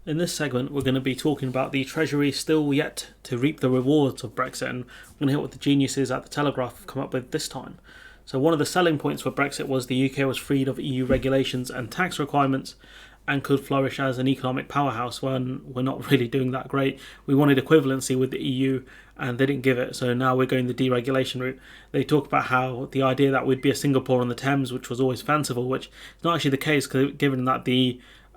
In this segment, we're going to be talking about the Treasury still yet to reap the rewards of Brexit, and we're going to hear what the geniuses at the Telegraph have come up with this time. So one of the selling points for Brexit was the UK was freed of EU regulations and tax requirements and could flourish as an economic powerhouse when we're not really doing that great. We wanted equivalency with the EU and they didn't give it, so now we're going the deregulation route. They talk about how the idea that we'd be a Singapore on the Thames, which was always fanciful, which is not actually the case, given that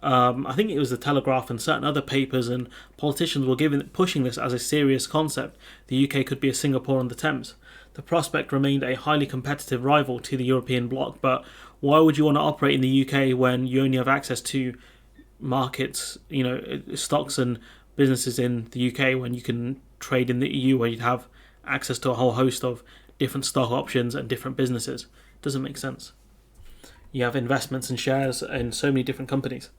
I think it was the Telegraph and certain other papers and politicians were pushing this as a serious concept. The UK could be a Singapore on the Thames. The prospect remained a highly competitive rival to the European bloc, but why would you want to operate in the UK when you only have access to markets, stocks and businesses in the UK, when you can trade in the EU where you'd have access to a whole host of different stock options and different businesses? Doesn't make sense. You have investments and shares in so many different companies.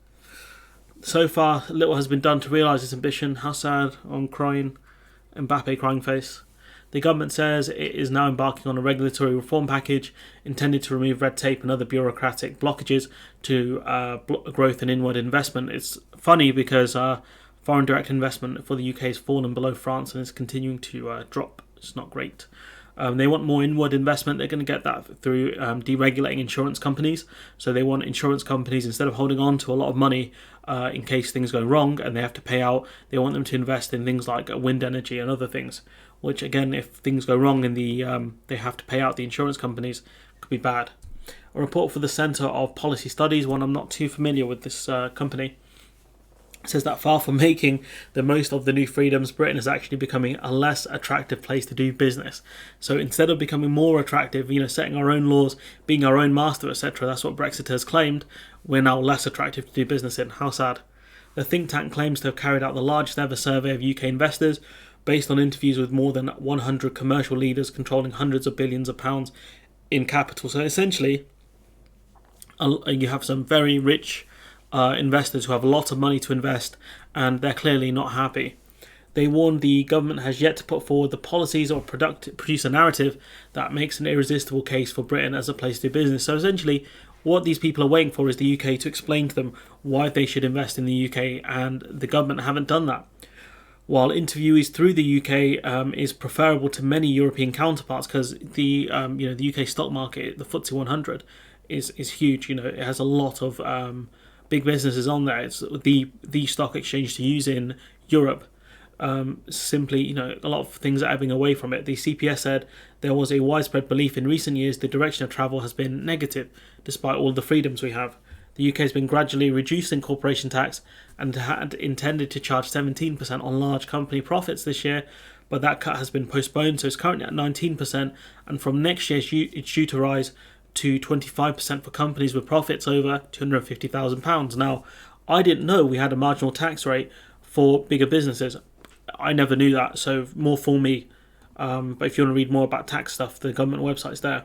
So far, little has been done to realise this ambition. How sad, I'm crying, Mbappe crying face. The government says it is now embarking on a regulatory reform package intended to remove red tape and other bureaucratic blockages to growth and inward investment. It's funny because foreign direct investment for the UK has fallen below France and is continuing to drop. It's not great. They want more inward investment. They're going to get that through deregulating insurance companies. So they want insurance companies, instead of holding on to a lot of money in case things go wrong and they have to pay out, they want them to invest in things like wind energy and other things, which again, if things go wrong in they have to pay out the insurance companies, could be bad. A report for the Centre of Policy Studies, one I'm not too familiar with this company, says that far from making the most of the new freedoms, Britain is actually becoming a less attractive place to do business. So instead of becoming more attractive, setting our own laws, being our own master, etc., that's what Brexiters claimed, we're now less attractive to do business in. How sad. The think tank claims to have carried out the largest ever survey of UK investors, based on interviews with more than 100 commercial leaders controlling hundreds of billions of pounds in capital. So essentially, you have some very rich investors who have a lot of money to invest, and they're clearly not happy. They warn the government has yet to put forward the policies or produce a narrative that makes an irresistible case for Britain as a place to do business. So essentially, what these people are waiting for is the UK to explain to them why they should invest in the UK, and the government haven't done that. While interviewees through the UK is preferable to many European counterparts, because the UK stock market, the FTSE 100, is huge. It has a lot of big businesses on there. It's the stock exchange to use in Europe. Simply, a lot of things are ebbing away from it. The CPS said there was a widespread belief in recent years the direction of travel has been negative, despite all the freedoms we have. The UK has been gradually reducing corporation tax and had intended to charge 17% on large company profits this year, but that cut has been postponed, so it's currently at 19%, and from next year it's due to rise to 25% for companies with profits over £250,000. Now, I didn't know we had a marginal tax rate for bigger businesses. I never knew that, so more for me. But if you want to read more about tax stuff, the government website's there.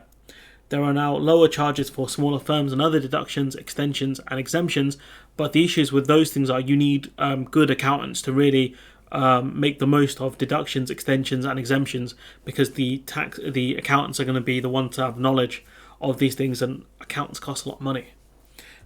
There are now lower charges for smaller firms and other deductions, extensions and exemptions, but the issues with those things are you need good accountants to really make the most of deductions, extensions and exemptions, because the accountants are going to be the ones to have knowledge of these things, and accountants cost a lot of money.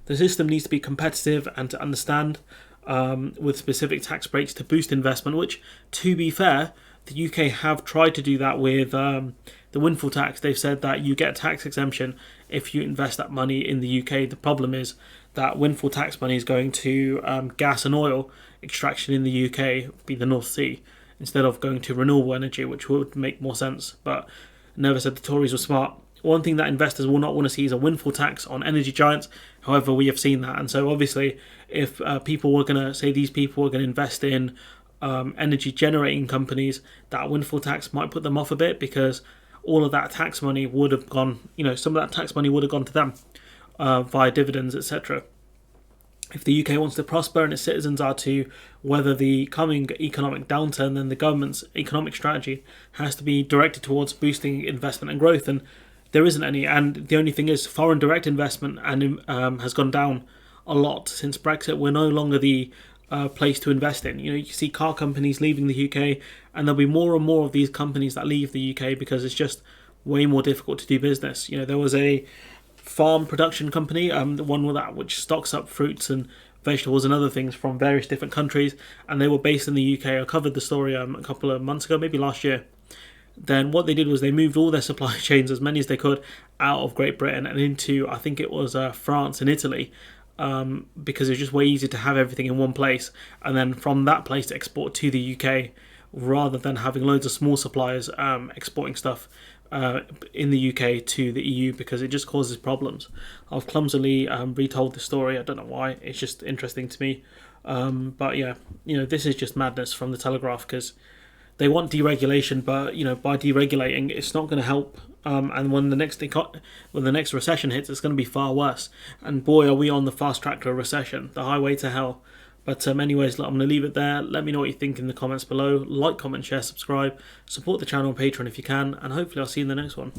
The system needs to be competitive and to understand with specific tax breaks to boost investment, which, to be fair, the UK have tried to do that with the windfall tax. They've said that you get a tax exemption if you invest that money in the UK. The problem is that windfall tax money is going to gas and oil extraction in the UK, be the North Sea, instead of going to renewable energy, which would make more sense. But never said the Tories were smart. One thing that investors will not want to see is a windfall tax on energy giants. However, we have seen that. And so obviously, if people were going to say these people were going to invest in energy generating companies, that windfall tax might put them off a bit, because all of that tax money would have gone, some of that tax money would have gone to them via dividends, etc. If the UK wants to prosper and its citizens are to weather the coming economic downturn, then the government's economic strategy has to be directed towards boosting investment and growth, and there isn't any. And the only thing is, foreign direct investment has gone down a lot since Brexit. We're no longer the place to invest in. You see car companies leaving the UK, and there'll be more and more of these companies that leave the UK because it's just way more difficult to do business. There was a farm production company, the one with that which stocks up fruits and vegetables and other things from various different countries, and they were based in the UK. I covered the story a couple of months ago, maybe last year. Then what they did was they moved all their supply chains, as many as they could, out of Great Britain and into, I think it was France and Italy, because it's just way easier to have everything in one place, and then from that place to export to the UK, rather than having loads of small suppliers exporting stuff in the UK to the EU, because it just causes problems. I've clumsily retold the story. I don't know why. It's just interesting to me. But yeah, this is just madness from the Telegraph, because they want deregulation, but by deregulating, it's not going to help. And when the next recession hits, it's going to be far worse. And boy, are we on the fast track to a recession, the highway to hell. But anyways, I'm going to leave it there. Let me know what you think in the comments below. Like, comment, share, subscribe. Support the channel on Patreon if you can. And hopefully I'll see you in the next one.